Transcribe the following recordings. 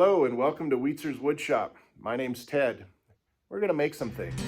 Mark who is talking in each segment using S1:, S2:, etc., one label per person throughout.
S1: Hello and welcome to Wheatzer's Wood Shop. My name's Ted. We're going to make some things.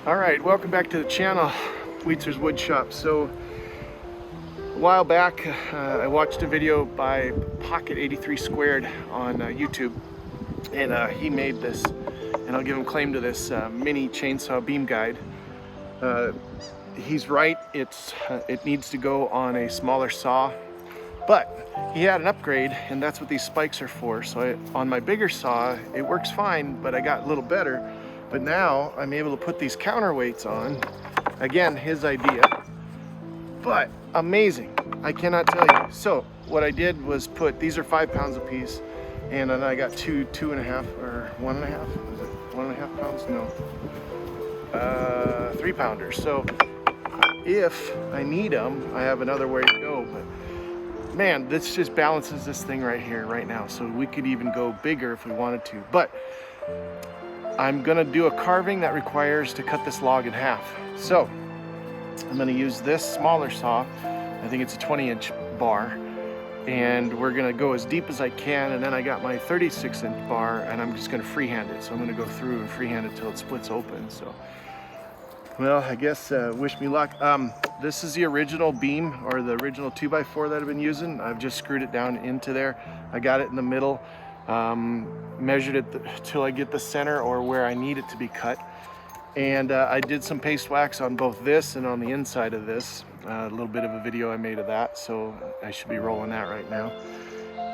S1: Alright, welcome back to the channel, Wheatzer's Wood Shop. So, a while back I watched a video by Pocket83² on YouTube, and he made this, and I'll give him claim to this mini chainsaw beam guide. He's right, it needs to go on a smaller saw, but he had an upgrade, and that's what these spikes are for. So on my bigger saw, it works fine, but I got a little better. But now I'm able to put these counterweights on. Again, his idea, but amazing. I cannot tell you. So what I did was put, these are 5 pounds a piece, and then I got 2.5 or 1.5, is it 1.5 pounds? No, 3 pounders. So if I need them, I have another way to go. But man, this just balances this thing right here, right now. So we could even go bigger if we wanted to. But I'm gonna do a carving that requires to cut this log in half. So I'm gonna use this smaller saw. I think it's a 20-inch bar, and we're gonna go as deep as I can, and then I got my 36-inch bar, and I'm just gonna freehand it. So I'm gonna go through and freehand it till it splits open. So, well, I guess wish me luck. This is the original beam, or the original 2x4 that I've been using. I've just screwed it down into there. I got it in the middle. Measured it till I get the center or where I need it to be cut, and I did some paste wax on both this and on the inside of this. A little bit of a video I made of that, so I should be rolling that right now.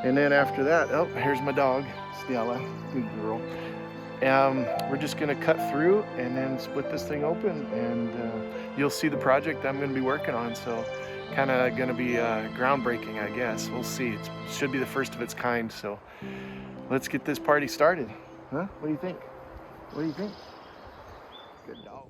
S1: And then after that, oh, here's my dog, Stella, good girl. We're just gonna cut through and then split this thing open, and you'll see the project I'm gonna be working on. So kind of gonna be groundbreaking, I guess. We'll see. It should be the first of its kind. So let's get this party started. Huh? What do you think? What do you think? Good dog.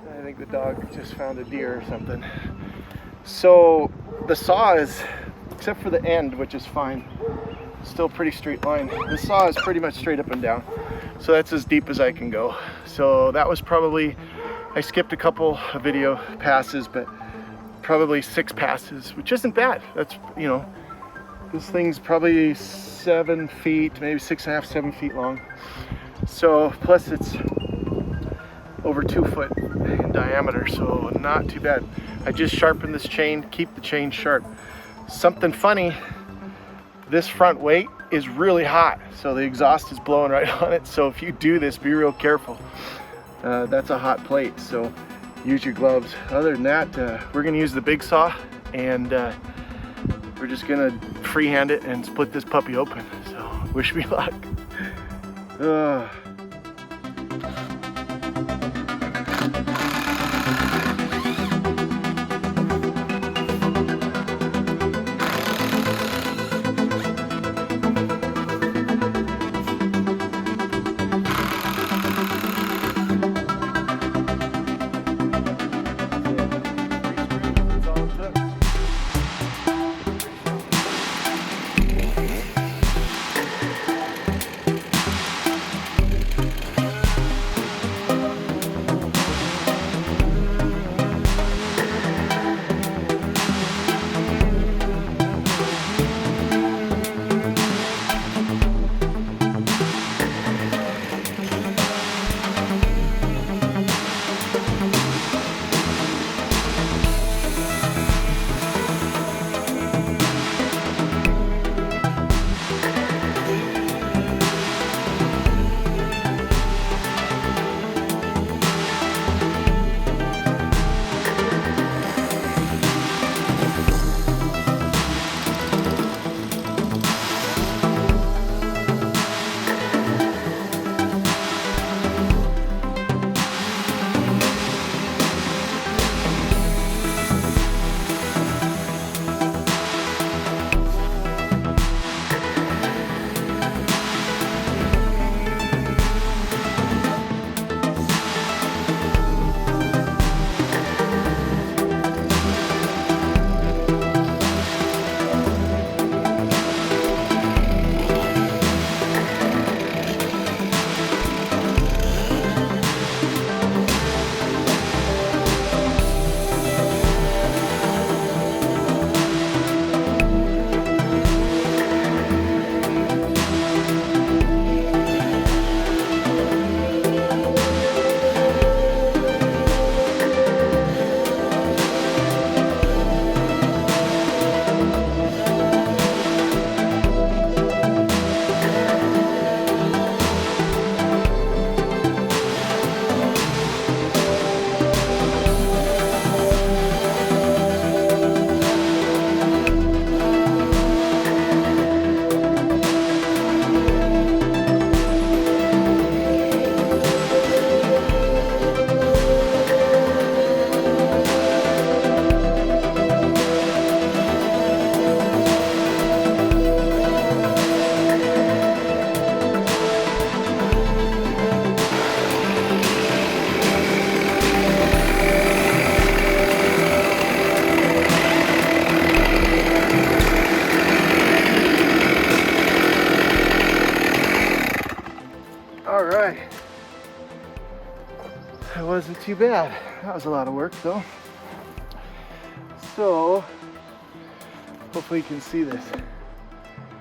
S1: I think the dog just found a deer or something. So the saw is, except for the end, which is fine, still pretty straight line. The saw is pretty much straight up and down. So that's as deep as I can go. So that was probably, I skipped a couple of video passes, but probably 6 passes, which isn't bad. That's, you know, this thing's probably 7 feet, maybe 6.5, 7 feet long. So plus it's over 2 foot in diameter, so not too bad. I just sharpened this chain, keep the chain sharp. Something funny, this front weight is really hot, so the exhaust is blowing right on it. So if you do this, be real careful. That's a hot plate, so use your gloves. Other than that, we're gonna use the big saw, and we're just gonna freehand it and split this puppy open. So wish me luck. That wasn't too bad. That was a lot of work though. So hopefully you can see this.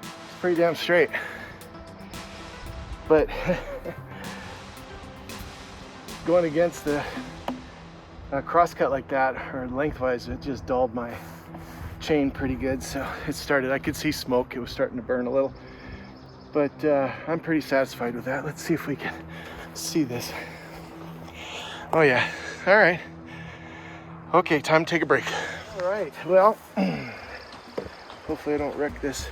S1: It's pretty damn straight. But going against the crosscut like that, or lengthwise, it just dulled my chain pretty good. So it started, I could see smoke, it was starting to burn a little. But I'm pretty satisfied with that. Let's see if we can see this. Oh yeah, all right. Okay, time to take a break. All right, well, hopefully I don't wreck this.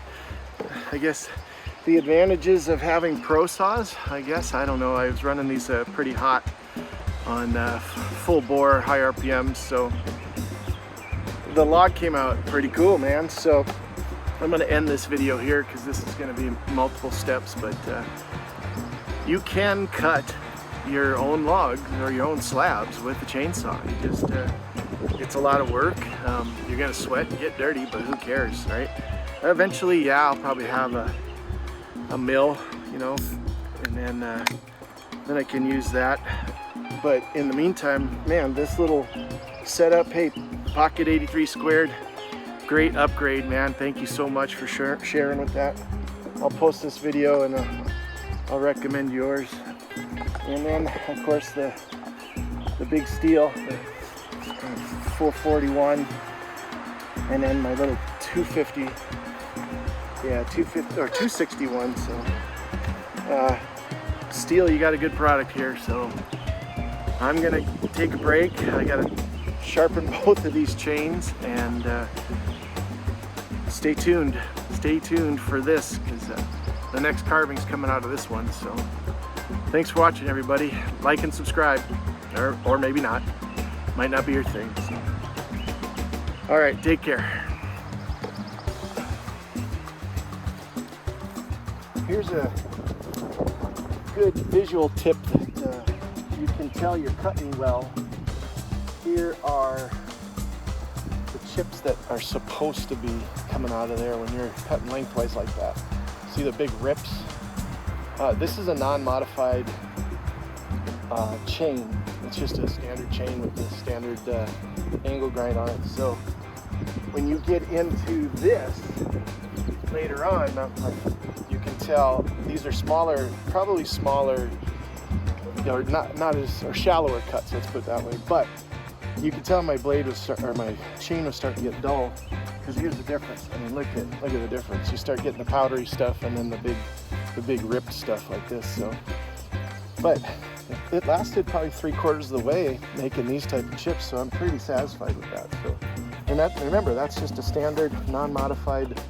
S1: I guess the advantages of having pro saws, I guess, I don't know. I was running these pretty hot on full bore, high RPMs, so the log came out pretty cool, man. So I'm gonna end this video here because this is gonna be multiple steps, but you can cut your own logs or your own slabs with a chainsaw. You just, it's a lot of work. You're gonna sweat and get dirty, but who cares, right? Eventually, yeah, I'll probably have a mill, you know, and then I can use that. But in the meantime, man, this little setup, hey, Pocket83², great upgrade, man. Thank you so much for sharing with that. I'll post this video and I'll recommend yours. And then, of course, the big steel, the 441, and then my little 250, yeah, 250 or 261. So steel, you got a good product here. So I'm gonna take a break. I gotta sharpen both of these chains, and stay tuned for this, because the next carving's coming out of this one. So thanks for watching, everybody. Like and subscribe, or maybe not, might not be your thing. So. All right, take care. Here's a good visual tip that you can tell you're cutting well. Here are the chips that are supposed to be coming out of there when you're cutting lengthwise like that. See the big rips? This is a non-modified chain. It's just a standard chain with the standard angle grind on it. So when you get into this later on, you can tell these are smaller, probably smaller, or not as, or shallower cuts, let's put it that way. But you can tell my blade was, or my chain was starting to get dull, because here's the difference. I mean, look at the difference. You start getting the powdery stuff, and then the big ripped stuff like this. So, but it lasted probably 3/4 of the way making these type of chips, so I'm pretty satisfied with that. So, and that, remember, that's just a standard non-modified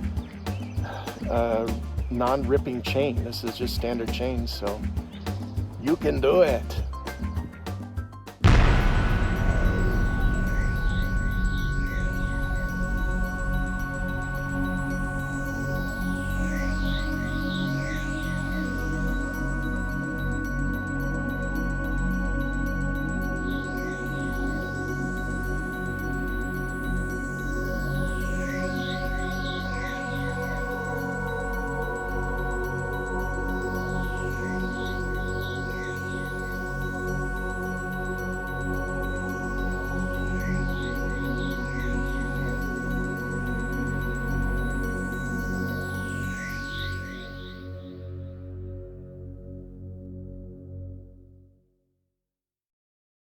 S1: non-ripping chain. This is just standard chain, so you can do it.